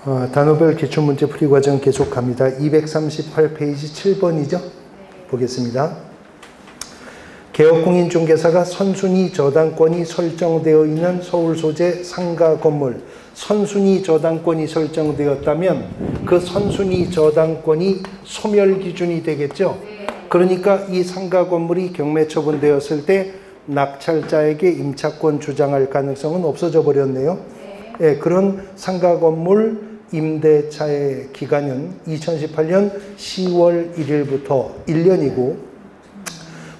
단오별 기출문제 풀이과정 계속합니다. 238페이지 7번이죠? 보겠습니다. 개업공인중개사가 선순위 저당권이 설정되어 있는 서울 소재 상가 건물, 선순위 저당권이 설정되었다면 그 선순위 저당권이 소멸 기준이 되겠죠? 그러니까 이 상가 건물이 경매 처분되었을 때 낙찰자에게 임차권 주장할 가능성은 없어져 버렸네요. 예, 그런 상가 건물 임대차의 기간은 2018년 10월 1일부터 1년이고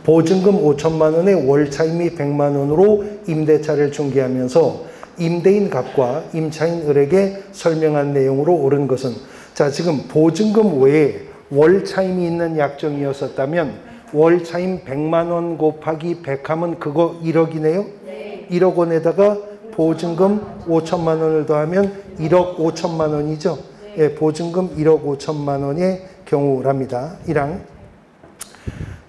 보증금 5천만 원에 월차임이 100만 원으로 임대차를 중개하면서 임대인 갑과 임차인 을에게 설명한 내용으로 옳은 것은, 자, 지금 보증금 외에 월차임이 있는 약정이었었다면 월차임 100만 원 곱하기 100하면 그거 1억이네요. 1억 원에다가 보증금 5천만 원을 더하면 1억 5천만 원이죠. 예, 보증금 1억 5천만 원의 경우랍니다. 1항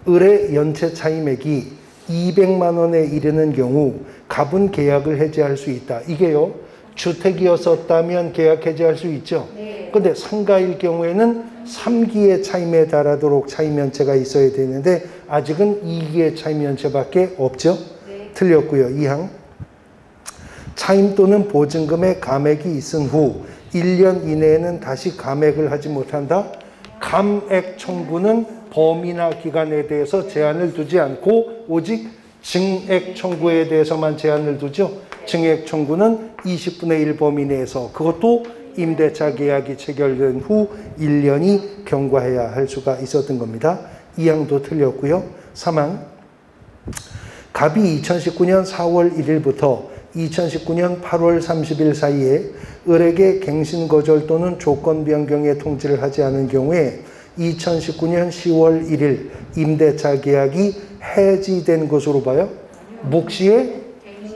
을의 연체 차임액이 200만 원에 이르는 경우 갑은 계약을 해지할 수 있다. 이게요, 주택이었었다면 계약 해지할 수 있죠. 근데 상가일 경우에는 3기의 차임에 달하도록 차임 연체가 있어야 되는데 아직은 2기의 차임 연체밖에 없죠. 틀렸고요. 2항 차임 또는 보증금의 감액이 있은 후 1년 이내에는 다시 감액을 하지 못한다. 감액 청구는 범위나 기간에 대해서 제한을 두지 않고 오직 증액 청구에 대해서만 제한을 두죠. 증액 청구는 20분의 1 범위 내에서, 그것도 임대차 계약이 체결된 후 1년이 경과해야 할 수가 있었던 겁니다. 2항도 틀렸고요. 3항 갑이 2019년 4월 1일부터 2019년 8월 30일 사이에 을에게 갱신 거절 또는 조건 변경의 통지를 하지 않은 경우에 2019년 10월 1일 임대차 계약이 해지된 것으로 봐요. 묵시에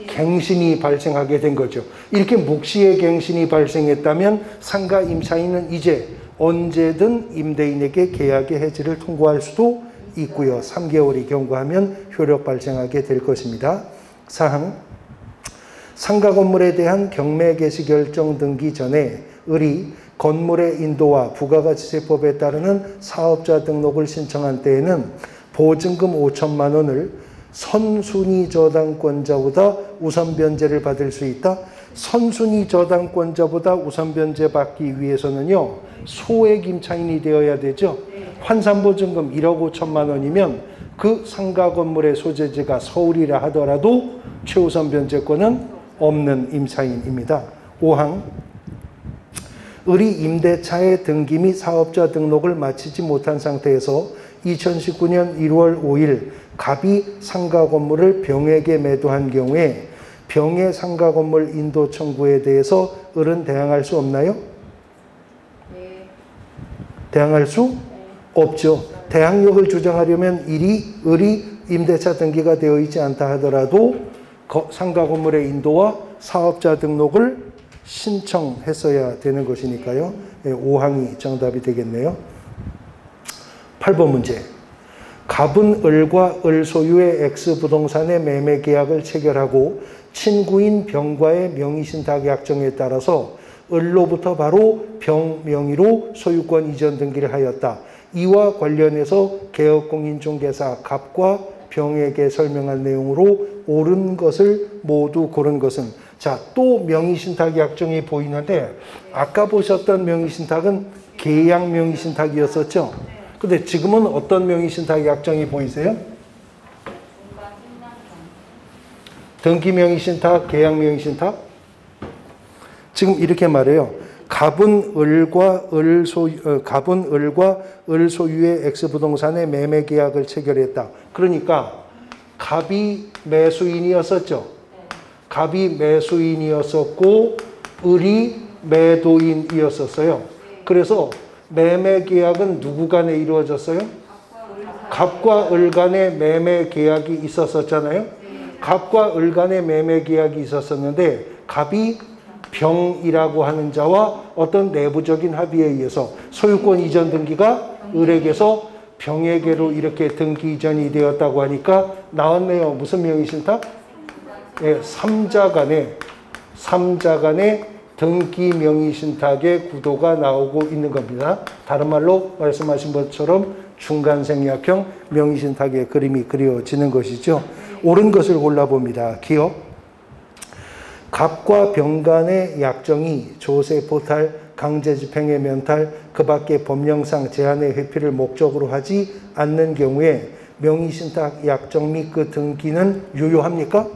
갱신이 발생하게 된 거죠. 이렇게 묵시에 갱신이 발생했다면 상가 임차인은 이제 언제든 임대인에게 계약의 해지를 통고할 수도 있고요. 3개월이 경과하면 효력 발생하게 될 것입니다. 4항 상가 건물에 대한 경매 개시 결정 등기 전에 을이 건물의 인도와 부가가치세법에 따르는 사업자 등록을 신청한 때에는 보증금 5천만 원을 선순위 저당권자보다 우선 변제를 받을 수 있다. 선순위 저당권자보다 우선 변제 받기 위해서는요, 소액 임차인이 되어야 되죠. 환산보증금 1억 5천만 원이면 그 상가 건물의 소재지가 서울이라 하더라도 최우선 변제권은 없는 임차인입니다. 5항 을이 임대차의 등기 및 사업자 등록을 마치지 못한 상태에서 2019년 1월 5일 갑이 상가 건물을 병에게 매도한 경우에 병의 상가 건물 인도 청구에 대해서 을은 대항할 수 없나요? 대항할 수 없죠. 대항력을 주장하려면 을이 임대차 등기가 되어 있지 않다 하더라도 상가 건물의 인도와 사업자 등록을 신청했어야 되는 것이니까요. 5항이 정답이 되겠네요. 8번 문제. 갑은 을과 을 소유의 X부동산의 매매 계약을 체결하고 친구인 병과의 명의신탁 약정에 따라서 을로부터 바로 병 명의로 소유권 이전 등기를 하였다. 이와 관련해서 개업공인중개사 갑과 병에게 설명한 내용으로 옳은 것을 모두 고른 것은, 자, 또 명의신탁 약정이 보이는데 아까 보셨던 명의신탁은 계약 명의신탁이었었죠. 근데 지금은 어떤 명의신탁 약정이 보이세요? 등기 명의신탁, 계약 명의신탁? 지금 이렇게 말해요. 갑은 을과 을 소유의 X부동산의 매매 계약을 체결했다. 그러니까 갑이 매수인이었었죠. 갑이 매수인이었었고 을이 매도인이었었어요. 그래서 매매 계약은 누구 간에 이루어졌어요? 갑과 을 간의 매매 계약이 있었었잖아요. 갑과 을 간의 매매 계약이 있었었는데 갑이 병이라고 하는 자와 어떤 내부적인 합의에 의해서 소유권 이전 등기가 을에게서 병에게로 이렇게 등기 이전이 되었다고 하니까 나왔네요. 무슨 명의신탁? 예, 삼자 간의 등기 명의신탁의 구도가 나오고 있는 겁니다. 다른 말로 말씀하신 것처럼 중간생략형 명의신탁의 그림이 그려지는 것이죠. 옳은 것을 골라봅니다. 기억. 갑과 병 간의 약정이 조세, 포탈, 강제집행의 면탈, 그 밖에 법령상 제한의 회피를 목적으로 하지 않는 경우에 명의신탁 약정 및 그 등기는 유효합니까?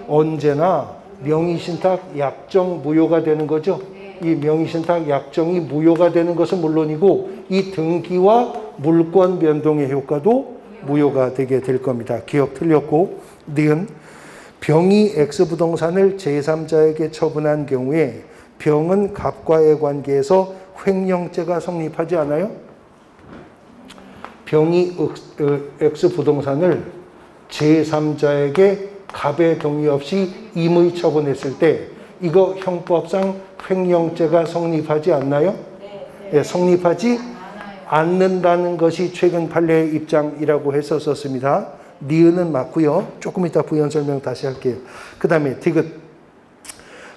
언제나 명의신탁 약정 무효가 되는 거죠. 이 명의신탁 약정이 무효가 되는 것은 물론이고 이 등기와 물권 변동의 효과도 무효가 되게 될 겁니다. 기억 틀렸고, 니은 병이 X부동산을 제3자에게 처분한 경우에 병은 갑과의 관계에서 횡령죄가 성립하지 않아요? 병이 X부동산을 제3자에게 갑의 동의 없이 임의 처분했을 때 이거 형법상 횡령죄가 성립하지 않나요? 네, 성립하지 않는다는 것이 최근 판례의 입장이라고 해서 썼습니다. 니은은 맞고요. 조금 이따 부연 설명 다시 할게요. 그 다음에 디귿.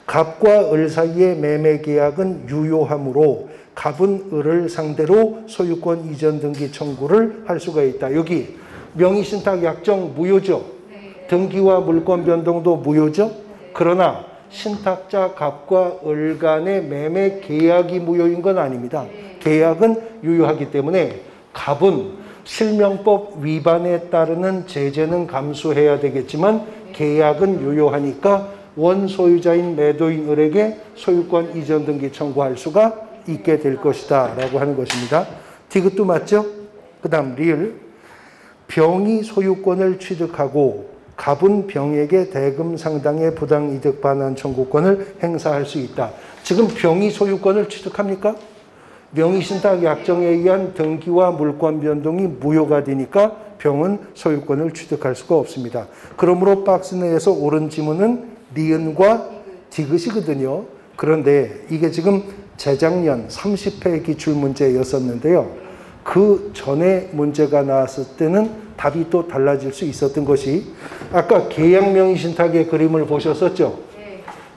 갑과 을 사이의 매매 계약은 유효하므로 갑은 을을 상대로 소유권 이전 등기 청구를 할 수가 있다. 여기 명의신탁 약정 무효죠. 등기와 물권 변동도 무효죠. 그러나 신탁자 갑과 을 간의 매매 계약이 무효인 건 아닙니다. 계약은 유효하기 때문에 갑은 실명법 위반에 따르는 제재는 감수해야 되겠지만 계약은 유효하니까 원소유자인 매도인 을에게 소유권 이전 등기 청구할 수가 있게 될 것이다 라고 하는 것입니다. 디귿도 맞죠? 그 다음 리을. 병이 소유권을 취득하고 갑은 병에게 대금 상당의 부당이득 반환 청구권을 행사할 수 있다. 지금 병이 소유권을 취득합니까? 명의신탁 약정에 의한 등기와 물권 변동이 무효가 되니까 병은 소유권을 취득할 수가 없습니다. 그러므로 박스 내에서 옳은 지문은 니은과 디귿이거든요. 그런데 이게 지금 재작년 30회 기출문제였었는데요. 그 전에 문제가 나왔을 때는 답이 또 달라질 수 있었던 것이 아까 계약명의신탁의 그림을 보셨었죠?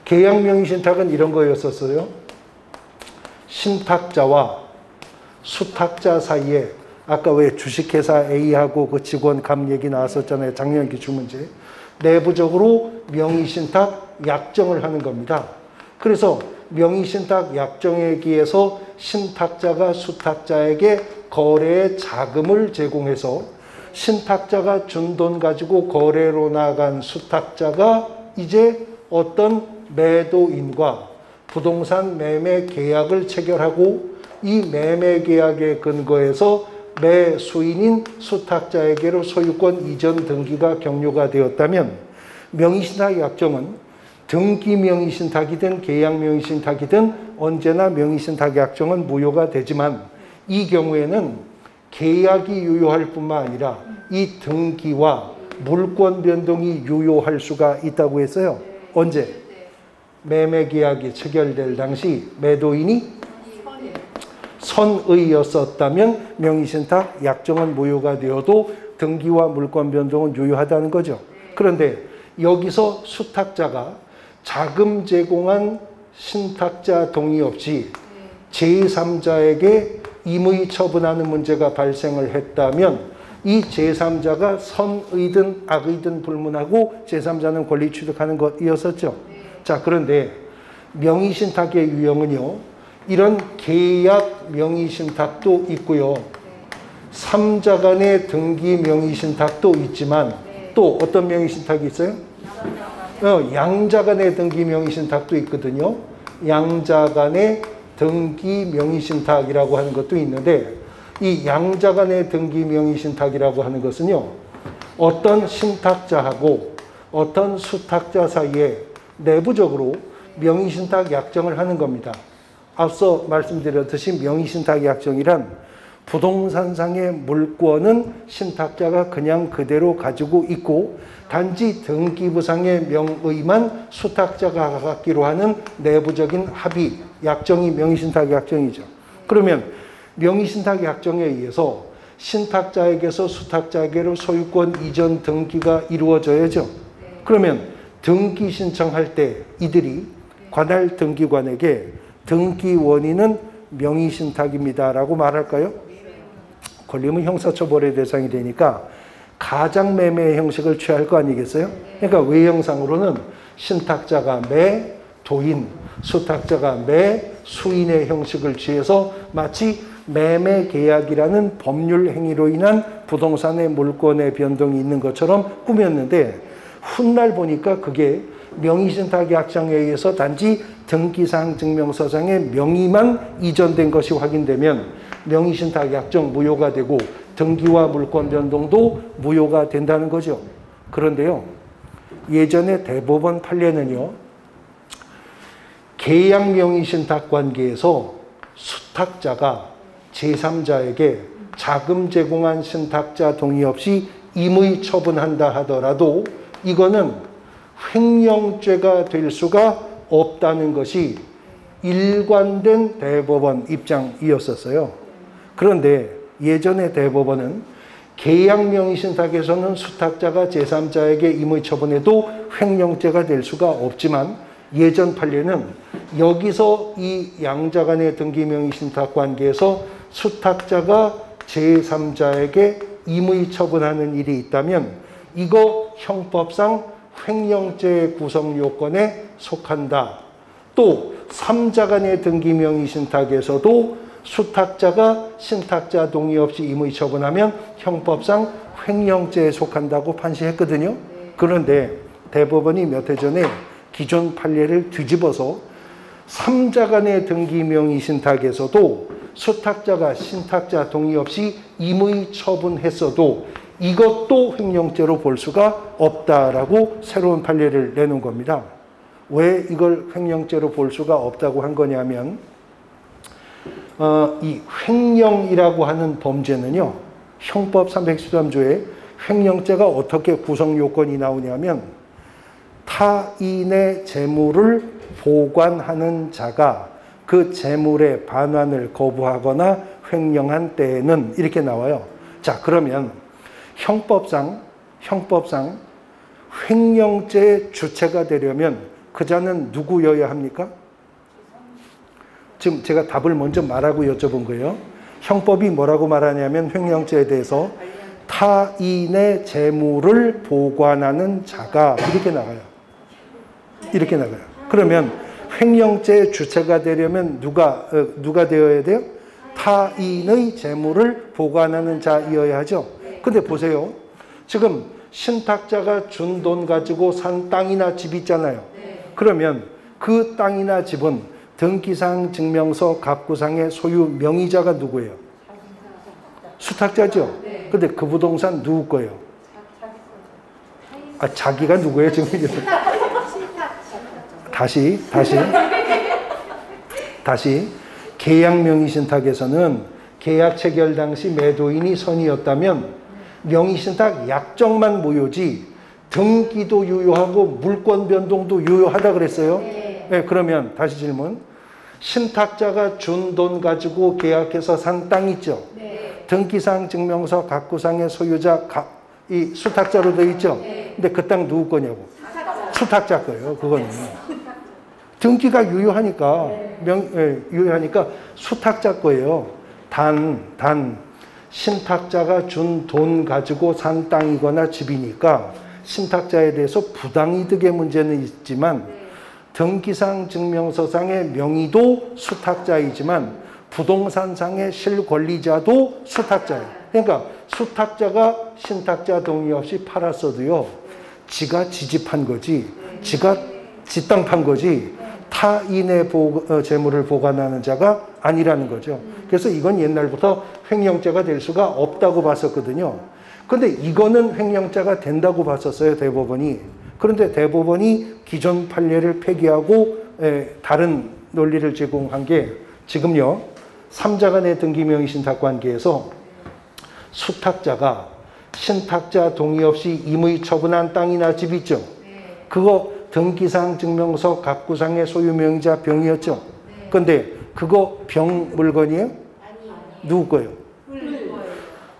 계약명의신탁은 이런 거였었어요. 신탁자와 수탁자 사이에 아까 왜 주식회사 A하고 그 직원 갑 얘기 나왔었잖아요. 작년 기출문제. 내부적으로 명의신탁 약정을 하는 겁니다. 그래서 명의신탁 약정에 의해서 신탁자가 수탁자에게 거래의 자금을 제공해서 신탁자가 준 돈 가지고 거래로 나간 수탁자가 이제 어떤 매도인과 부동산 매매 계약을 체결하고 이 매매 계약에 근거해서 매수인인 수탁자에게로 소유권 이전 등기가 격려가 되었다면 명의신탁 약정은 등기 명의신탁이든 계약 명의신탁이든 언제나 명의신탁 약정은 무효가 되지만 이 경우에는 계약이 유효할 뿐만 아니라 이 등기와 물권 변동이 유효할 수가 있다고 했어요. 언제? 매매 계약이 체결될 당시 매도인이 선의였었다면 명의신탁 약정은 무효가 되어도 등기와 물권 변동은 유효하다는 거죠. 그런데 여기서 수탁자가 자금 제공한 신탁자 동의 없이 제3자에게 임의 처분하는 문제가 발생을 했다면 이 제3자가 선의든 악의든 불문하고 제3자는 권리 취득하는 것이었었죠. 자, 그런데 명의신탁의 유형은요. 이런 계약 명의신탁도 있고요. 3자 간의 등기 명의신탁도 있지만 또 어떤 명의신탁이 있어요? 양자 간의 등기 명의신탁도 있거든요. 양자 간의 등기 명의신탁이라고 하는 것도 있는데 이 양자 간의 등기 명의신탁이라고 하는 것은요. 어떤 신탁자하고 어떤 수탁자 사이에 내부적으로 명의신탁 약정을 하는 겁니다. 앞서 말씀드렸듯이 명의신탁 약정이란 부동산상의 물권은 신탁자가 그냥 그대로 가지고 있고 단지 등기부상의 명의만 수탁자가 갖기로 하는 내부적인 합의, 약정이 명의신탁 약정이죠. 그러면 명의신탁 약정에 의해서 신탁자에게서 수탁자에게로 소유권 이전 등기가 이루어져야죠. 그러면 등기 신청할 때 이들이 관할 등기관에게 등기 원인은 명의신탁입니다라고 말할까요? 걸리면 형사처벌의 대상이 되니까 가장매매의 형식을 취할 거 아니겠어요? 그러니까 외형상으로는 신탁자가 매, 도인, 수탁자가 매, 수인의 형식을 취해서 마치 매매 계약이라는 법률 행위로 인한 부동산의 물권의 변동이 있는 것처럼 꾸몄는데 훗날 보니까 그게 명의신탁약정에 의해서 단지 등기사항 증명서상의 명의만 이전된 것이 확인되면 명의신탁약정 무효가 되고 등기와 물권 변동도 무효가 된다는 거죠. 그런데요, 예전에 대법원 판례는요, 계약 명의신탁 관계에서 수탁자가 제3자에게 자금 제공한 신탁자 동의 없이 임의 처분한다 하더라도 이거는 횡령죄가 될 수가 없다는 것이 일관된 대법원 입장이었었어요. 그런데 예전의 대법원은 계약 명의신탁에서는 수탁자가 제3자에게 임의 처분해도 횡령죄가 될 수가 없지만 예전 판례는 여기서 이 양자 간의 등기 명의신탁 관계에서 수탁자가 제3자에게 임의 처분하는 일이 있다면 이거 형법상 횡령죄 구성 요건에 속한다. 또 3자 간의 등기 명의신탁에서도 수탁자가 신탁자 동의 없이 임의 처분하면 형법상 횡령죄에 속한다고 판시했거든요. 그런데 대법원이 몇 해 전에 기존 판례를 뒤집어서 3자 간의 등기 명의신탁에서도 수탁자가 신탁자 동의 없이 임의 처분했어도 이것도 횡령죄로 볼 수가 없다라고 새로운 판례를 내놓은 겁니다. 왜 이걸 횡령죄로 볼 수가 없다고 한 거냐면 이 횡령이라고 하는 범죄는요, 형법 313조에 횡령죄가 어떻게 구성 요건이 나오냐면 타인의 재물을 보관하는 자가 그 재물의 반환을 거부하거나 횡령한 때에는 이렇게 나와요. 자, 그러면 형법상 횡령죄의 주체가 되려면 그 자는 누구여야 합니까? 지금 제가 답을 먼저 말하고 여쭤본 거예요. 형법이 뭐라고 말하냐면 횡령죄에 대해서 타인의 재물을 보관하는 자가 이렇게 나가요. 이렇게 나가요. 그러면 횡령죄의 주체가 되려면 누가 되어야 돼요? 타인의 재물을 보관하는 자이어야 하죠. 근데 보세요. 지금 신탁자가 준 돈 가지고 산 땅이나 집 있잖아요. 그러면 그 땅이나 집은 등기상 증명서 갑구상의 소유 명의자가 누구예요? 수탁자죠. 근데 그 부동산 누구 거예요? 아, 자기가 누구예요? 지금 다시 계약 명의신탁에서는 계약 체결 당시 매도인이 선이었다면 명의신탁 약정만 무효지 등기도 유효하고 물권 변동도 유효하다 그랬어요. 네, 그러면 다시 질문. 신탁자가 준 돈 가지고 계약해서 산 땅 있죠. 등기상 증명서 갑구상의 소유자 이 수탁자로 되어 있죠. 근데 그 땅 누구 거냐고. 수탁자 거예요. 그거는. 등기가 유효하니까 유효하니까 수탁자 거예요. 단 신탁자가 준 돈 가지고 산 땅이거나 집이니까 신탁자에 대해서 부당이득의 문제는 있지만 등기상 증명서상의 명의도 수탁자이지만 부동산상의 실권리자도 수탁자예요. 그러니까 수탁자가 신탁자 동의 없이 팔았어도요, 지가 지집한 거지, 지가 지 땅 판 거지 타인의 재물을 보관하는 자가 아니라는 거죠. 그래서 이건 옛날부터 횡령죄가 될 수가 없다고 봤었거든요. 근데 이거는 횡령죄가 된다고 봤었어요, 대법원이. 그런데 대법원이 기존 판례를 폐기하고 다른 논리를 제공한 게 지금요, 3자 간의 등기 명의신탁 관계에서 수탁자가 신탁자 동의 없이 임의 처분한 땅이나 집 있죠. 그거 등기상 증명서 갑구상의 소유 명의자 병이었죠. 근데 그거 병 물건이에요? 누구 거예요?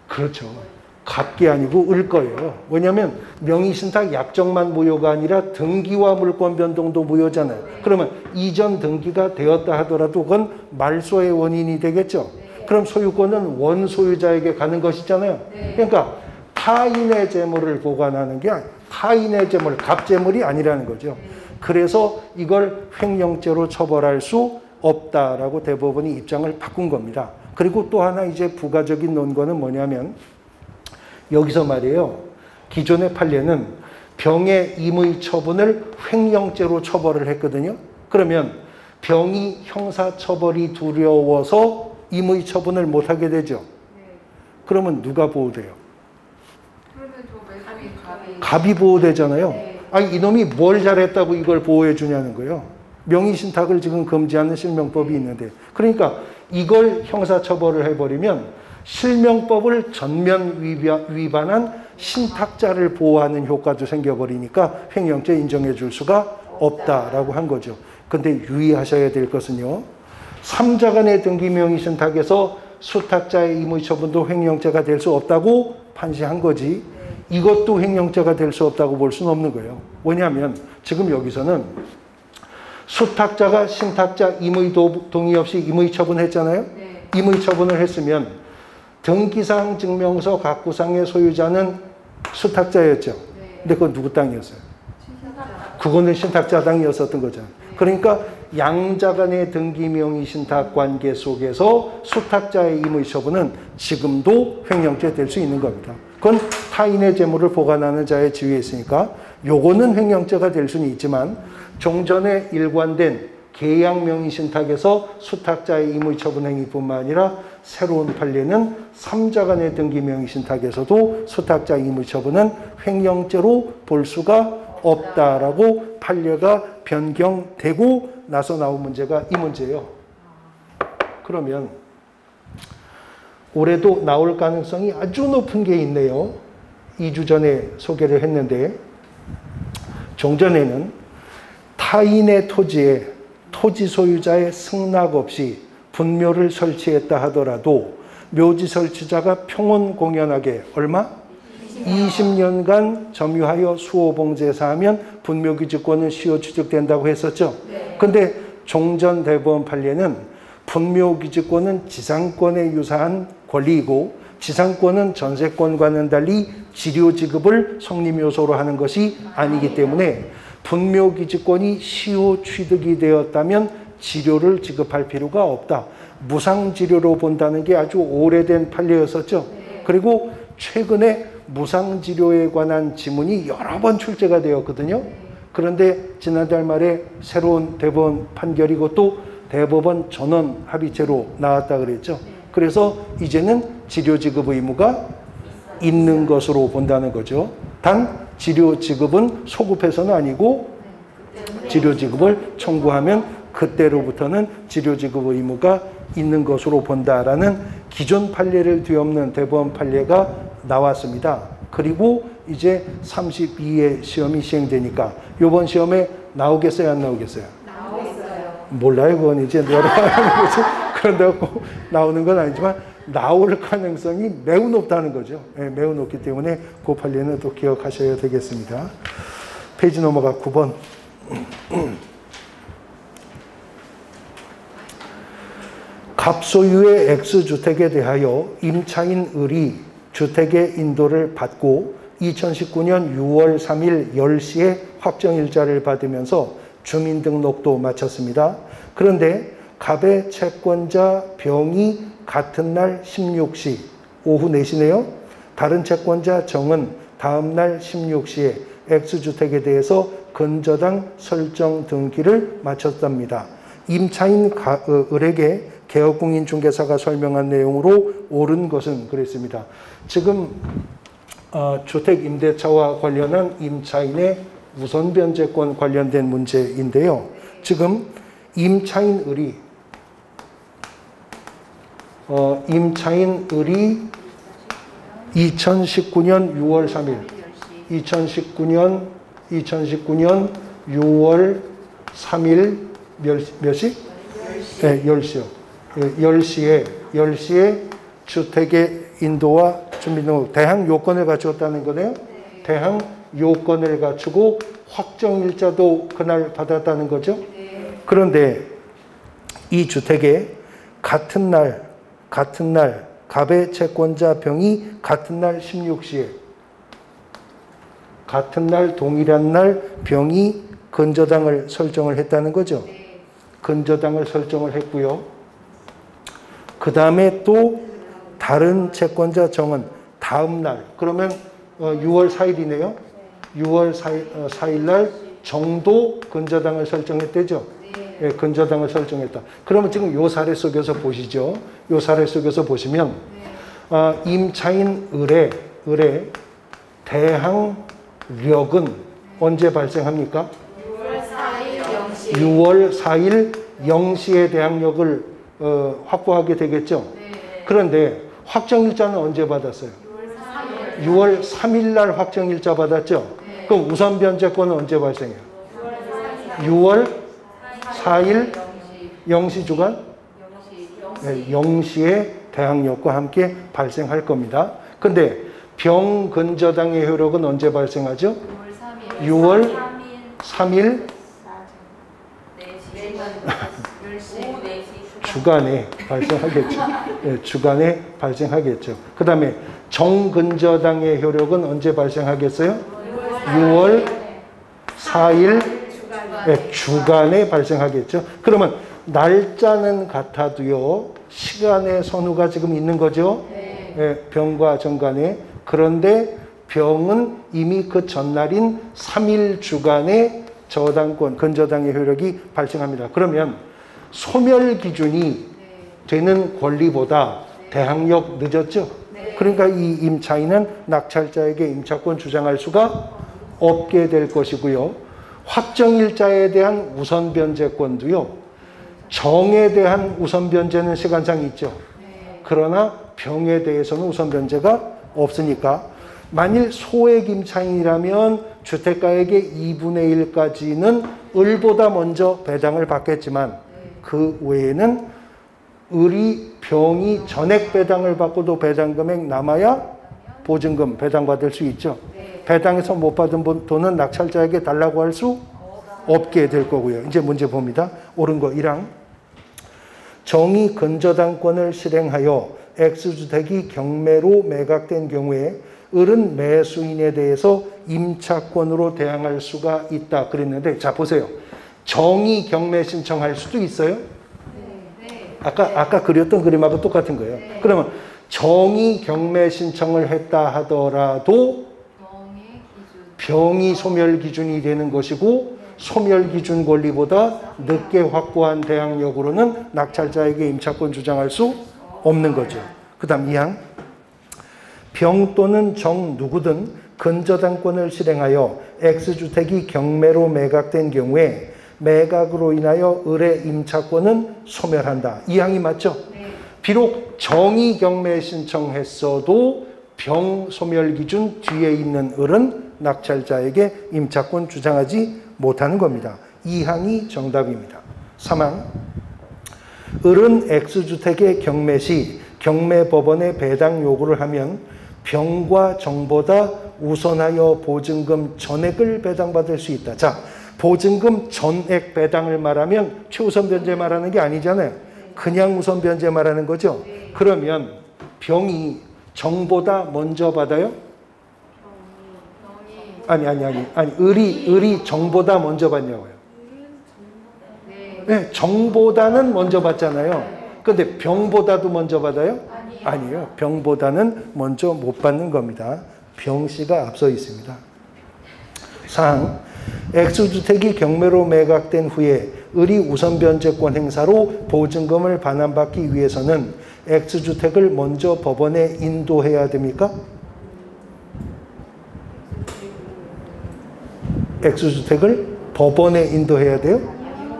그렇죠. 갚기 아니고 을 거예요. 왜냐하면 명의신탁 약정만 무효가 아니라 등기와 물권 변동도 무효잖아요. 그러면 이전 등기가 되었다 하더라도 그건 말소의 원인이 되겠죠. 그럼 소유권은 원소유자에게 가는 것이잖아요. 그러니까 타인의 재물을 보관하는 게 타인의 재물, 갑재물이 아니라는 거죠. 그래서 이걸 횡령죄로 처벌할 수 없다라고 대법원이 입장을 바꾼 겁니다. 그리고 또 하나 이제 부가적인 논거는 뭐냐면 여기서 말이에요. 기존의 판례는 병의 임의 처분을 횡령죄로 처벌을 했거든요. 그러면 병이 형사처벌이 두려워서 임의 처분을 못하게 되죠. 그러면 누가 보호돼요? 갑이 보호되잖아요. 아니 이놈이 뭘 잘했다고 이걸 보호해 주냐는 거예요. 명의신탁을 지금 금지하는 실명법이 있는데 그러니까 이걸 형사처벌을 해버리면 실명법을 전면 위반한 신탁자를 보호하는 효과도 생겨버리니까 횡령죄 인정해 줄 수가 없다라고 한 거죠. 근데 유의하셔야 될 것은요. 3자 간의 등기 명의신탁에서 수탁자의 임의 처분도 횡령죄가 될 수 없다고 판시한 거지 이것도 횡령죄가 될 수 없다고 볼 수는 없는 거예요. 왜냐하면 지금 여기서는 수탁자가 신탁자 임의 동의 없이 임의 처분했잖아요. 임의 처분을 했으면 등기상 증명서 각구상의 소유자는 수탁자였죠. 근데 그건 누구 땅이었어요? 그거는 신탁자 땅이었었던 거잖아요. 그러니까 양자 간의 등기 명의 신탁 관계 속에서 수탁자의 임의 처분은 지금도 횡령죄 될 수 있는 겁니다. 그건 타인의 재물을 보관하는 자의 지위에 있으니까 요거는 횡령죄가 될 수는 있지만 종전에 일관된 계약 명의 신탁에서 수탁자의 임의 처분 행위뿐만 아니라 새로운 판례는 3자 간의 등기 명의 신탁에서도 수탁자 임의 처분은 횡령죄로 볼 수가 없다라고 판례가 변경되고 나서 나온 문제가 이 문제예요. 그러면 올해도 나올 가능성이 아주 높은 게 있네요. 2주 전에 소개를 했는데 종전에는 타인의 토지에 토지 소유자의 승낙 없이 분묘를 설치했다 하더라도 묘지 설치자가 평온공연하게 얼마? 20년간 점유하여 수호봉제사하면 분묘기지권은 시효 취득된다고 했었죠. 근데 종전 대법원 판례는 분묘기지권은 지상권에 유사한 권리이고 지상권은 전세권과는 달리 지료지급을 성립요소로 하는 것이 아니기 때문에 분묘기지권이 시효 취득이 되었다면 지료를 지급할 필요가 없다. 무상지료로 본다는 게 아주 오래된 판례였었죠. 그리고 최근에 무상지료에 관한 지문이 여러 번 출제가 되었거든요. 그런데 지난달 말에 새로운 대법원 판결이 또 대법원 전원 합의체로 나왔다 그랬죠. 그래서 이제는 지료 지급 의무가 있는 것으로 본다는 거죠. 단 지료 지급은 소급해서는 아니고 지료 지급을 청구하면 그때로부터는 지료 지급 의무가 있는 것으로 본다라는 기존 판례를 뒤엎는 대법원 판례가 나왔습니다. 그리고 이제 32회 시험이 시행되니까 이번 시험에 나오겠어요, 안 나오겠어요? 나오겠어요. 몰라요, 그건 이제 내려가는 거지. 그런다고 나오는 건 아니지만 나올 가능성이 매우 높다는 거죠. 네, 매우 높기 때문에 그 판례는 또 기억하셔야 되겠습니다. 페이지 넘어가 9번. 갑소유의 X주택에 대하여 임차인 을이 주택의 인도를 받고 2019년 6월 3일 10시에 확정일자를 받으면서 주민등록도 마쳤습니다. 그런데 갑의 채권자 병이 같은 날 16시 오후 4시네요. 다른 채권자 정은 다음 날 16시에 X주택에 대해서 근저당 설정 등기를 마쳤답니다. 임차인 을에게 개업공인중개사가 설명한 내용으로 옳은 것은 그랬습니다. 지금 주택임대차와 관련한 임차인의 우선변제권 관련된 문제인데요. 지금 임차인 을이 2019년 6월 3일 2019년 6월 3일 몇 시? 네, 10시요. 10시에 주택의 인도와 준비등록 대항 요건을 갖추었다는 거네요. 대항 요건을 갖추고 확정일자도 그날 받았다는 거죠. 그런데 이 주택에 같은 날 갑의 채권자 병이 같은 날 16시에 같은 날 동일한 날 병이 근저당을 설정을 했다는 거죠. 근저당을 설정을 했고요. 그 다음에 또 다른 채권자 정은 다음 날, 그러면 6월 4일이네요. 6월 4일 날 정도 근저당을 설정했대죠. 예, 근저당을 설정했다. 그러면 지금 요 사례 속에서 보시죠. 요 사례 속에서 보시면 임차인 을의 대항력은 언제 발생합니까? 6월 4일 0시에 대항력을 확보하게 되겠죠. 그런데 확정일자는 언제 받았어요? 6월 3일 날 확정일자 받았죠. 그럼 우선 변제권은 언제 발생해요? 6월 4일 0시 주간? 네, 0시에 대항력과 함께 발생할 겁니다. 근데 병근저당의 효력은 언제 발생하죠? 6월 3일 주간에 발생하겠죠. 네, 주간에 발생하겠죠. 그 다음에 정근저당의 효력은 언제 발생하겠어요? 6월 4일 네, 주간에 발생하겠죠. 그러면 날짜는 같아도요, 시간의 선후가 지금 있는 거죠. 네, 병과 정간에. 그런데 병은 이미 그 전날인 3일 주간에 저당권, 근저당의 효력이 발생합니다. 그러면 소멸 기준이 되는 권리보다 대항력 늦었죠. 그러니까 이 임차인은 낙찰자에게 임차권 주장할 수가 없게 될 것이고요. 확정일자에 대한 우선 변제권도요, 정에 대한 우선 변제는 시간상 있죠. 그러나 병에 대해서는 우선 변제가 없으니까 만일 소액 임차인이라면 주택가액의 2분의 1까지는 을보다 먼저 배당을 받겠지만 그 외에는 을이 병이 전액 배당을 받고도 배당금액 남아야 보증금 배당받을 수 있죠. 배당에서 못 받은 돈은 낙찰자에게 달라고 할 수 없게 될 거고요. 이제 문제 봅니다. 옳은 거 1항. 정의 근저당권을 실행하여 X주택이 경매로 매각된 경우에 을은 매수인에 대해서 임차권으로 대항할 수가 있다 그랬는데, 자 보세요. 정의 경매 신청할 수도 있어요. 아까 그렸던 그림하고 똑같은 거예요. 그러면 정의 경매 신청을 했다 하더라도 병이 소멸 기준이 되는 것이고, 소멸 기준 권리보다 늦게 확보한 대항력으로는 낙찰자에게 임차권 주장할 수 없는 거죠. 그 다음 2항. 병 또는 정 누구든 근저당권을 실행하여 X주택이 경매로 매각된 경우에 매각으로 인하여 을의 임차권은 소멸한다. 2항이 맞죠? 비록 정의 경매 신청했어도 병 소멸 기준 뒤에 있는 을은 낙찰자에게 임차권 주장하지 못하는 겁니다. 2항이 정답입니다. 3항. 을은 X주택의 경매 시 경매법원에 배당 요구를 하면 병과 정보다 우선하여 보증금 전액을 배당받을 수 있다. 자, 보증금 전액 배당을 말하면 최우선 변제 말하는 게 아니잖아요. 그냥 우선 변제 말하는 거죠. 그러면 병이 정보다 먼저 받아요? 아니, 을이 정보다 먼저 받냐고요. 네, 정보다는 먼저 받잖아요. 근데 병보다도 먼저 받아요? 아니에요. 병보다는 먼저 못 받는 겁니다. 병씨가 앞서 있습니다. 4항. X주택이 경매로 매각된 후에 을이 우선 변제권 행사로 보증금을 반환받기 위해서는 X주택을 먼저 법원에 인도해야 됩니까? X주택을 법원에 인도해야 돼요?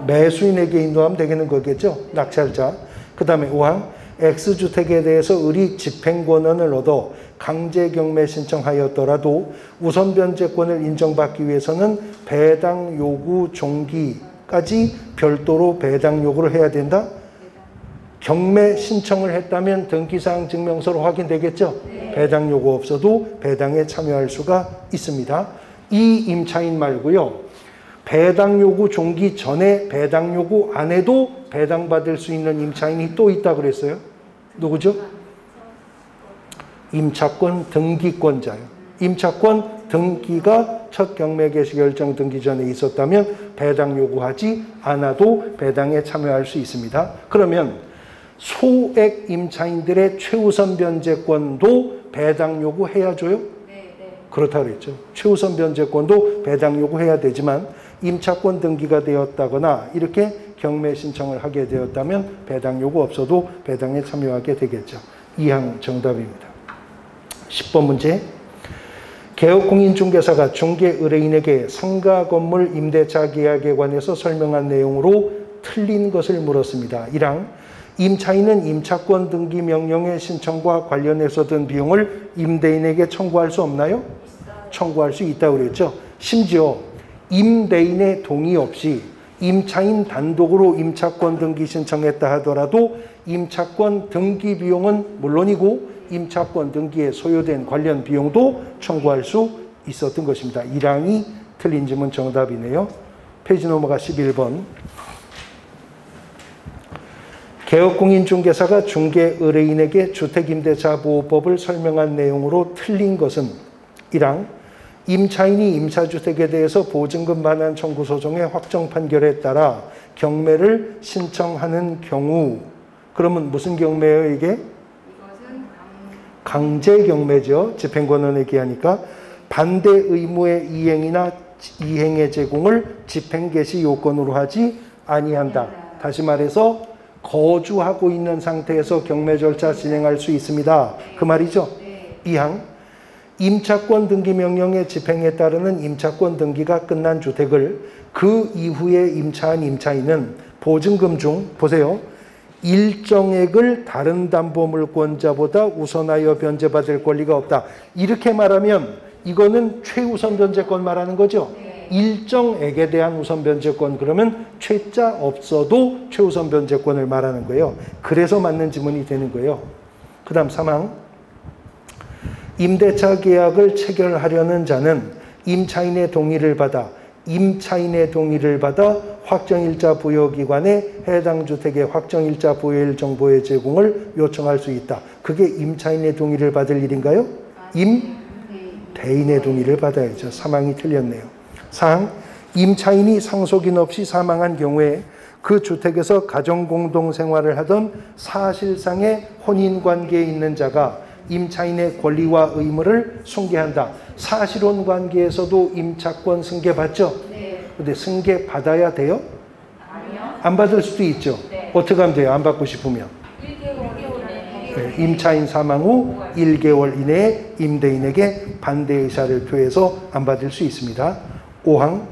매수인에게 인도하면 되겠는 거겠죠? 낙찰자. 그 다음에 5항. X주택에 대해서 을이 집행권한을 얻어 강제경매 신청하였더라도 우선 변제권을 인정받기 위해서는 배당 요구 종기까지 별도로 배당 요구를 해야 된다? 경매 신청을 했다면 등기사항 증명서로 확인되겠죠? 배당 요구 없어도 배당에 참여할 수가 있습니다. 이 임차인 말고요. 배당 요구 종기 전에 배당 요구 안 해도 배당받을 수 있는 임차인이 또 있다 그랬어요. 누구죠? 임차권 등기권자요. 임차권 등기가 첫 경매 개시 결정 등기 전에 있었다면 배당 요구하지 않아도 배당에 참여할 수 있습니다. 그러면 소액 임차인들의 최우선 변제권도 배당 요구해야 줘요? 그렇다고 그랬죠. 최우선 변제권도 배당 요구해야 되지만 임차권 등기가 되었다거나 이렇게 경매 신청을 하게 되었다면 배당 요구 없어도 배당에 참여하게 되겠죠. 2항 정답입니다. 10번 문제. 개업공인중개사가 중개의뢰인에게 상가 건물 임대차 계약에 관해서 설명한 내용으로 틀린 것을 물었습니다. 1항. 임차인은 임차권 등기 명령의 신청과 관련해서 든 비용을 임대인에게 청구할 수 없나요? 청구할 수 있다고 그랬죠. 심지어 임대인의 동의 없이 임차인 단독으로 임차권 등기 신청했다 하더라도 임차권 등기 비용은 물론이고 임차권 등기에 소요된 관련 비용도 청구할 수 있었던 것입니다. 1항이 틀린 질문 정답이네요. 페이지 넘어가 11번. 개업공인중개사가 중개의뢰인에게 주택임대차보호법을 설명한 내용으로 틀린 것은 1항. 임차인이 임차주택에 대해서 보증금 반환 청구 소송의 확정 판결에 따라 경매를 신청하는 경우, 그러면 무슨 경매예요 이게? 이것은 강제 경매죠. 집행권원에 기하니까 반대 의무의 이행이나 이행의 제공을 집행 개시 요건으로 하지 아니한다. 다시 말해서 거주하고 있는 상태에서 경매 절차 진행할 수 있습니다. 그 말이죠. 2항. 임차권 등기 명령의 집행에 따르는 임차권 등기가 끝난 주택을 그 이후에 임차한 임차인은 보증금 중 보세요. 일정액을 다른 담보물권자보다 우선하여 변제받을 권리가 없다. 이렇게 말하면 이거는 최우선 변제권 말하는 거죠. 일정액에 대한 우선 변제권, 그러면 최자 없어도 최우선 변제권을 말하는 거예요. 그래서 맞는 지문이 되는 거예요. 그 다음 3항. 임대차 계약을 체결하려는 자는 임차인의 동의를 받아 확정일자 부여기관에 해당 주택의 확정일자 부여일 정보의 제공을 요청할 수 있다. 그게 임차인의 동의를 받을 일인가요? 임대인의 동의를 받아야죠. 3항이 틀렸네요. 4항. 임차인이 상속인 없이 사망한 경우에 그 주택에서 가정공동생활을 하던 사실상의 혼인관계에 있는 자가 임차인의 권리와 의무를 승계한다. 사실혼 관계에서도 임차권 승계받죠? 근데 승계받아야 돼요? 아니요. 안 받을 수도 있죠. 어떻게 하면 돼요? 안 받고 싶으면? 1개월 임차인 사망 후 1개월 이내에 임대인에게 반대 의사를 표해서 안 받을 수 있습니다. 5항.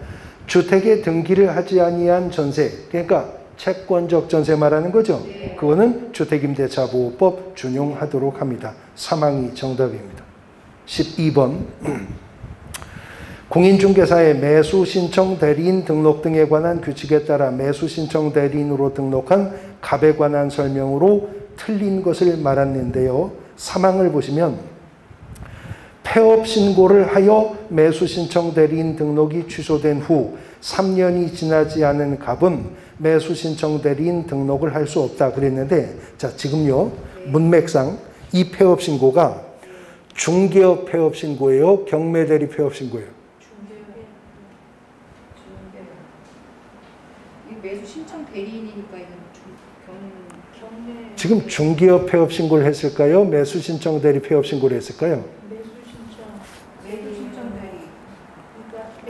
주택에 등기를 하지 아니한 전세, 그러니까 채권적 전세 말하는 거죠. 그거는 주택임대차보호법 준용하도록 합니다. 3항이 정답입니다. 12번. 공인중개사의 매수신청 대리인 등록 등에 관한 규칙에 따라 매수신청 대리인으로 등록한 갑에 관한 설명으로 틀린 것을 말했는데요. 3항을 보시면 폐업 신고를 하여 매수신청 대리인 등록이 취소된 후 3년이 지나지 않은 갑은 매수신청 대리인 등록을 할 수 없다 그랬는데, 자, 지금요, 문맥상 이 폐업 신고가 중개업 폐업 신고예요? 경매대리 폐업 신고예요? 매수 신청 대리인이니까 이건 경매. 지금 중개업 폐업 신고를 했을까요? 매수 신청 대리 폐업 신고를 했을까요? 매수 신청 대리.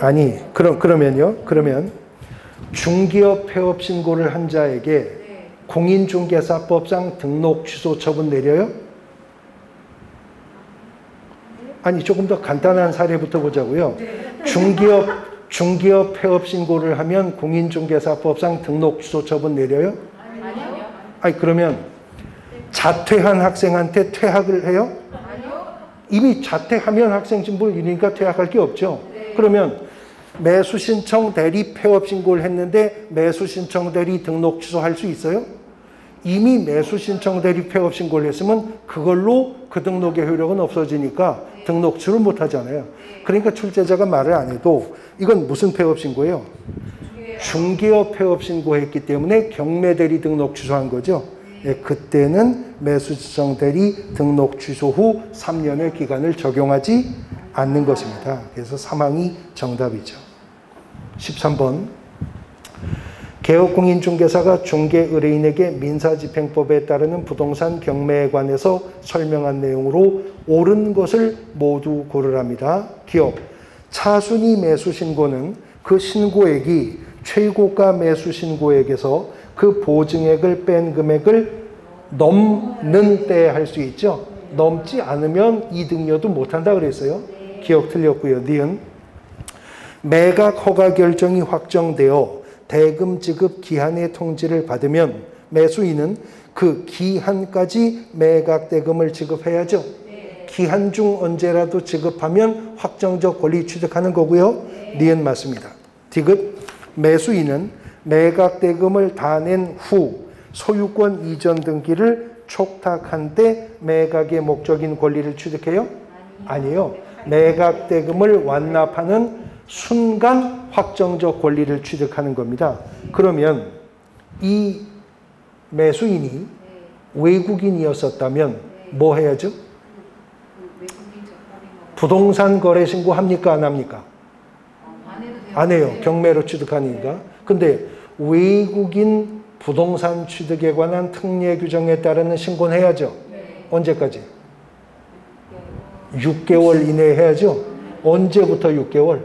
아니, 그러면 중개업 폐업 신고를 한 자에게 공인중개사법상 등록 취소 처분 내려요? 아니, 조금 더 간단한 사례부터 보자고요. 중개업 폐업 신고를 하면 공인중개사법상 등록 취소 처분 내려요? 아니요. 아니, 그러면 자퇴한 학생한테 퇴학을 해요? 아니요. 이미 자퇴하면 학생 신분을 잃으니까 퇴학할 게 없죠. 그러면 매수신청 대리 폐업 신고를 했는데 매수신청 대리 등록 취소할 수 있어요? 이미 매수 신청 대리 폐업 신고를 했으면 그걸로 그 등록의 효력은 없어지니까 등록출을 못 하잖아요. 그러니까 출제자가 말을 안 해도 이건 무슨 폐업 신고예요? 중개업 폐업 신고했기 때문에 경매 대리 등록 취소한 거죠. 예, 그때는 매수 신청 대리 등록 취소 후 3년의 기간을 적용하지 않는 것입니다. 그래서 3항이 정답이죠. 13번. 개업공인중개사가 중개의뢰인에게 민사집행법에 따르는 부동산 경매에 관해서 설명한 내용으로 옳은 것을 모두 고르랍니다. 기업. 차순위 매수 신고는 그 신고액이 최고가 매수 신고액에서 그 보증액을 뺀 금액을 넘는 때 할 수 있죠. 넘지 않으면 이득여도 못한다 그랬어요. 기억 틀렸고요. 니은. 매각 허가 결정이 확정되어 대금 지급 기한의 통지를 받으면 매수인은 그 기한까지 매각 대금을 지급해야죠. 기한 중 언제라도 지급하면 확정적 권리 취득하는 거고요. 니은 맞습니다. 디귿. 매수인은 매각 대금을 다 낸 후 소유권 이전 등기를 촉탁한 때 매각의 목적인 권리를 취득해요? 아니요. 매각 대금을 완납하는 순간 확정적 권리를 취득하는 겁니다. 그러면 이 매수인이 외국인이었었다면 뭐 해야죠? 부동산 거래 신고 합니까? 안 합니까? 안 해요. 경매로 취득하니까. 근데 외국인 부동산 취득에 관한 특례 규정에 따르는 신고는 해야죠. 언제까지? 6개월 이내에 해야죠. 언제부터 6개월?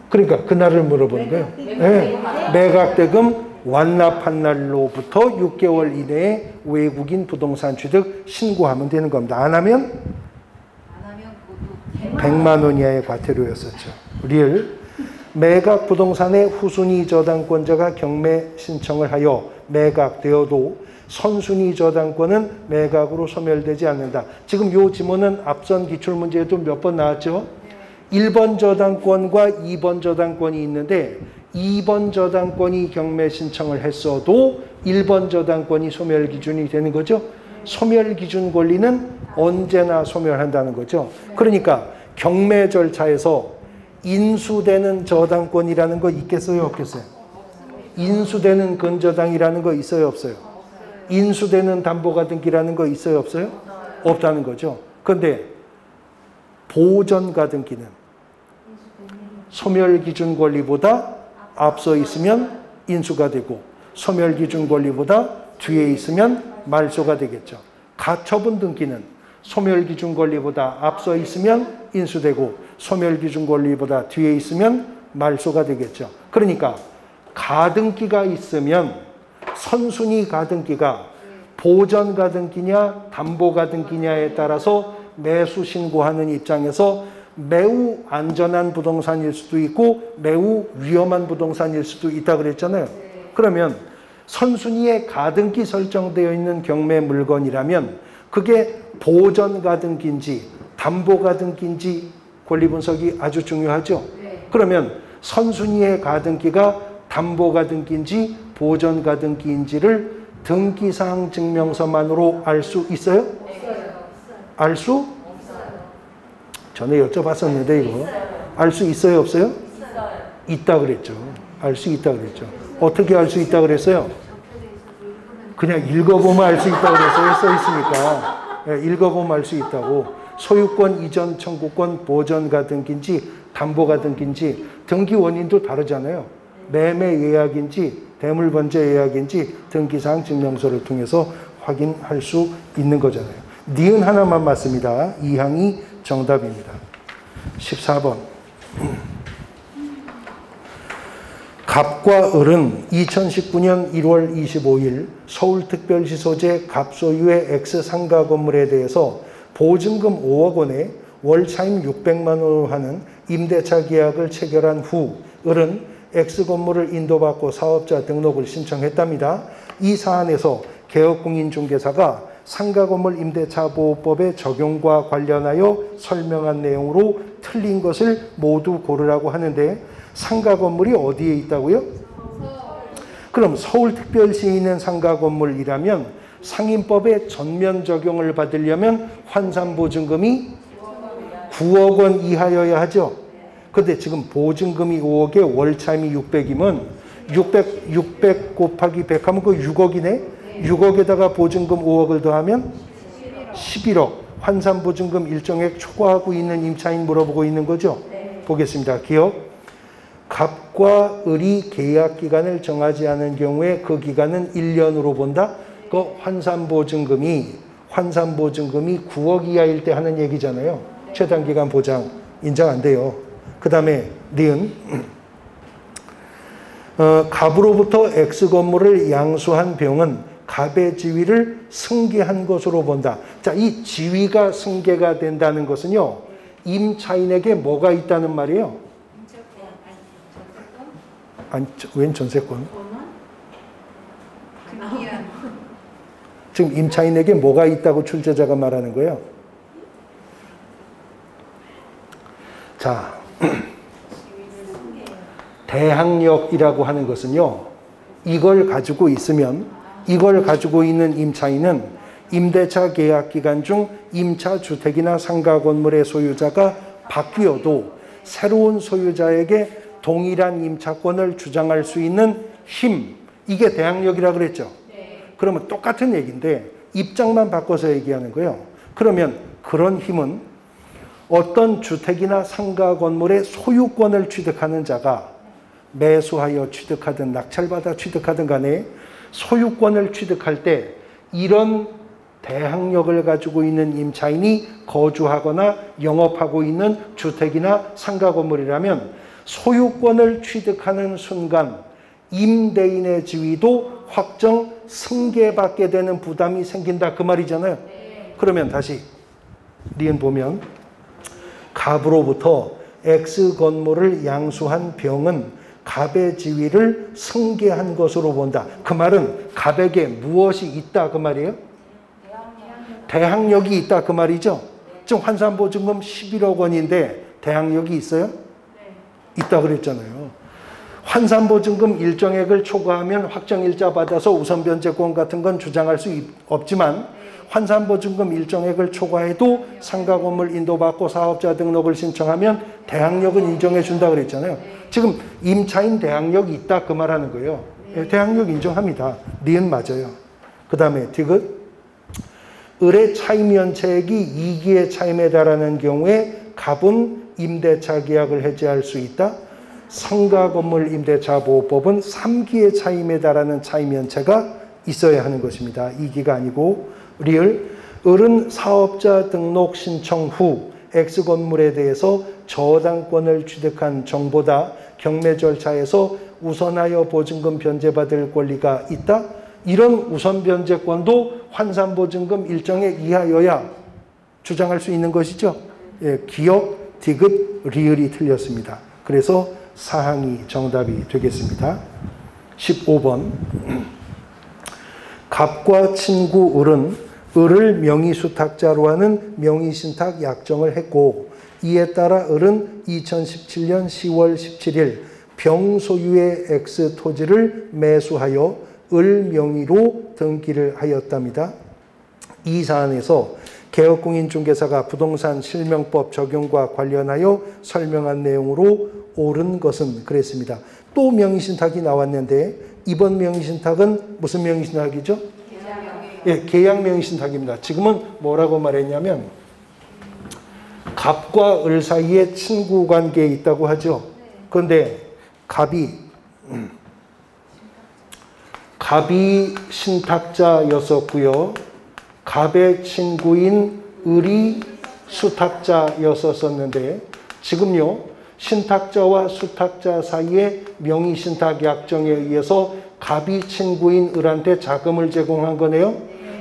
그러니까 그날을 물어보는 거예요. 네. 매각대금 완납한 날로부터 6개월 이내에 외국인 부동산 취득 신고하면 되는 겁니다. 안 하면 100만 원 이하의 과태료였었죠. 리을. 매각 부동산의 후순위 저당권자가 경매 신청을 하여 매각되어도 선순위 저당권은 매각으로 소멸되지 않는다. 지금 이 지문은 앞선 기출문제에도 몇 번 나왔죠. 1번 저당권과 2번 저당권이 있는데 2번 저당권이 경매 신청을 했어도 1번 저당권이 소멸 기준이 되는 거죠. 소멸 기준 권리는 언제나 소멸한다는 거죠. 그러니까 경매 절차에서 인수되는 저당권이라는 거 있겠어요? 없겠어요? 인수되는 근저당이라는 거 있어요? 없어요? 인수되는 담보가등기라는 거 있어요? 없어요? 없다는 거죠. 그런데 보전가등기는 소멸기준 권리보다 앞서 있으면 인수가 되고 소멸기준 권리보다 뒤에 있으면 말소가 되겠죠. 가처분 등기는 소멸기준 권리보다 앞서 있으면 인수되고 소멸기준 권리보다 뒤에 있으면 말소가 되겠죠. 그러니까 가등기가 있으면 선순위 가등기가 보전가등기냐 담보가등기냐에 따라서 매수 신고하는 입장에서 매우 안전한 부동산일 수도 있고 매우 위험한 부동산일 수도 있다 그랬잖아요. 그러면 선순위에 가등기 설정되어 있는 경매 물건이라면 그게 보전가등기인지 담보가등기인지 권리 분석이 아주 중요하죠. 그러면 선순위의 가등기가 담보가등기인지 보전가등기인지를 등기사항 증명서만으로 알 수 있어요? 알 수? 전에 여쭤봤었는데 이거 알 수 있어요? 없어요? 있다 그랬죠. 알 수 있다 그랬죠. 어떻게 알 수 있다 그랬어요? 그냥 읽어보면 알 수 있다 그랬어요. 써 있으니까. 읽어보면 알 수 있다고. 소유권 이전 청구권 보전가등기인지 담보가등기인지 등기 원인도 다르잖아요. 매매 예약인지 대물번제 예약인지 등기사항 증명서를 통해서 확인할 수 있는 거잖아요. 니은 하나만 맞습니다. 2항이 정답입니다. 14번. 갑과 을은 2019년 1월 25일 서울특별시 소재 갑소유의 X상가 건물에 대해서 보증금 5억 원에 월차임 600만 원으로 하는 임대차 계약을 체결한 후 을은 X건물을 인도받고 사업자 등록을 신청했답니다. 이 사안에서 개업공인중개사가 상가건물 임대차보호법의 적용과 관련하여 설명한 내용으로 틀린 것을 모두 고르라고 하는데 상가건물이 어디에 있다고요? 그럼 서울특별시에 있는 상가 건물이라면 상인법의 전면 적용을 받으려면 환산보증금이 9억 원 이하여야 하죠. 근데 지금 보증금이 5억에 월차임이 600이면 600 곱하기 100 하면 그 6억이네. 6억에다가 보증금 5억을 더하면 11억. 환산보증금 일정액 초과하고 있는 임차인 물어보고 있는 거죠. 보겠습니다. 기억. 갑과 을이 계약 기간을 정하지 않은 경우에 그 기간은 1년으로 본다. 그 환산보증금이 9억 이하일 때 하는 얘기잖아요. 최단기간 보장 인정 안 돼요. 그 다음에 니은 갑으로부터 X 건물을 양수한 병은 갑의 지위를 승계한 것으로 본다. 자, 이 지위가 승계가 된다는 것은요, 임차인에게 뭐가 있다는 말이에요? 아니, 웬 전세권? 지금 임차인에게 뭐가 있다고 출제자가 말하는 거예요? 자, 대항력이라고 하는 것은요, 이걸 가지고 있는 임차인은 임대차 계약 기간 중 임차 주택이나 상가 건물의 소유자가 바뀌어도 새로운 소유자에게 동일한 임차권을 주장할 수 있는 힘, 이게 대항력이라고 그랬죠. 그러면 똑같은 얘기인데 입장만 바꿔서 얘기하는 거예요. 그러면 그런 힘은 어떤 주택이나 상가 건물의 소유권을 취득하는 자가 매수하여 취득하든 낙찰받아 취득하든 간에 소유권을 취득할 때 이런 대항력을 가지고 있는 임차인이 거주하거나 영업하고 있는 주택이나 상가 건물이라면 소유권을 취득하는 순간 임대인의 지위도 확정 승계받게 되는 부담이 생긴다 그 말이잖아요. 그러면 다시 니은 보면 갑으로부터 X 건물을 양수한 병은 갑의 지위를 승계한 것으로 본다. 그 말은 갑에게 무엇이 있다 그 말이에요? 대항력이 있다 그 말이죠. 지금 환산보증금 11억 원인데 대항력이 있어요? 있다 그랬잖아요. 환산보증금 일정액을 초과하면 확정일자 받아서 우선변제권 같은 건 주장할 수 없지만 환산보증금 일정액을 초과해도 상가건물 인도받고 사업자 등록을 신청하면 대항력은 인정해 준다 그랬잖아요. 지금 임차인 대항력이 있다 그 말하는 거예요. 대항력 인정합니다. 니은 맞아요. 그 다음에 디귿 을의 차임 연체액이 2기의 차임에 달하는 경우에 갑은 임대차 계약을 해지할 수 있다. 상가건물 임대차 보호법은 3기의 차임에 달하는 차임 연체가 있어야 하는 것입니다. 2기가 아니고 리을 을은 사업자 등록 신청 후 X건물에 대해서 저당권을 취득한 정보다 경매 절차에서 우선하여 보증금 변제받을 권리가 있다. 이런 우선 변제권도 환산보증금 일정액 이하여야 주장할 수 있는 것이죠. 예, 기역, 디귿, 리을이 틀렸습니다. 그래서 사항이 정답이 되겠습니다. 15번 갑과 친구 을은 을을 명의수탁자로 하는 명의신탁 약정을 했고 이에 따라 을은 2017년 10월 17일 병 소유의 X 토지를 매수하여 을 명의로 등기를 하였답니다. 이 사안에서 개업공인중개사가 부동산 실명법 적용과 관련하여 설명한 내용으로 옳은 것은 그랬습니다. 또 명의신탁이 나왔는데 이번 명의신탁은 무슨 명의신탁이죠? 예, 계약 명의신탁입니다. 지금은 뭐라고 말했냐면 갑과 을 사이에 친구 관계에 있다고 하죠. 그런데 갑이 신탁자였었고요. 갑의 친구인 을이 수탁자였었는데 지금요. 신탁자와 수탁자 사이에 명의신탁 약정에 의해서 갑이 친구인 을한테 자금을 제공한 거네요.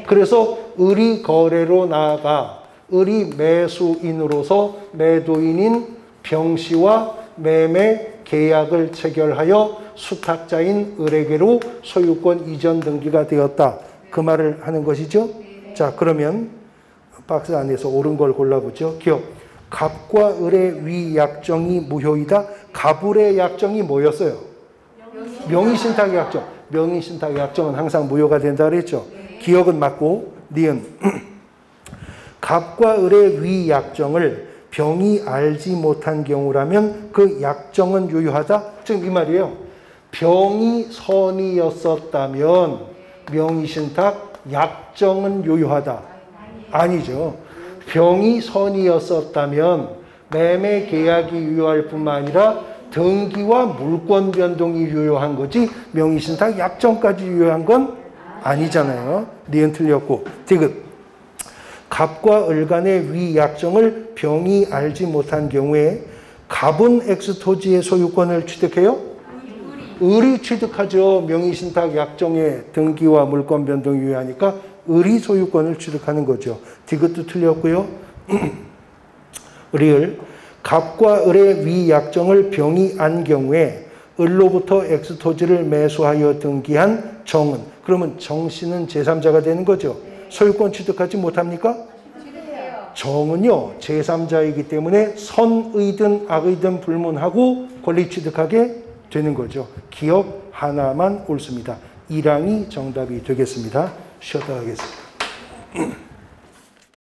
그래서 을이 거래로 나아가 을이 매수인으로서 매도인인 병씨와 매매 계약을 체결하여 수탁자인 을에게로 소유권 이전 등기가 되었다. 그 말을 하는 것이죠. 자, 그러면 박스 안에서 옳은 걸 골라보죠. 기억. 갑과 을의 위 약정이 무효이다. 갑을의 약정이 뭐였어요? 명의신탁 약정. 명의신탁 약정은 항상 무효가 된다 그랬죠. 기억은 맞고 니은 갑과 을의 위 약정을 병이 알지 못한 경우라면 그 약정은 유효하다. 즉 이 말이에요. 병이 선이었었다면 명의신탁 약정은 유효하다. 아니죠. 병이 선이었었다면 매매 계약이 유효할 뿐만 아니라 등기와 물권 변동이 유효한 거지 명의신탁 약정까지 유효한 건 아니잖아요. 니은 틀렸고 디귿 갑과 을 간의 위 약정을 병이 알지 못한 경우에 갑은 X 토지의 소유권을 취득해요? 을이 취득하죠. 명의신탁 약정의 등기와 물권 변동이 유효하니까 을이 소유권을 취득하는 거죠. 디귿도 틀렸고요. 리을 갑과 을의 위 약정을 병이 안 경우에 을로부터 X 토지를 매수하여 등기한 정은 그러면 정 씨는 제3자가 되는 거죠. 소유권 취득하지 못합니까? 정은요 제3자이기 때문에 선의든 악의든 불문하고 권리 취득하게 되는 거죠. 기억 하나만 옳습니다. 1항이 정답이 되겠습니다. 쉬었다 가겠습니다.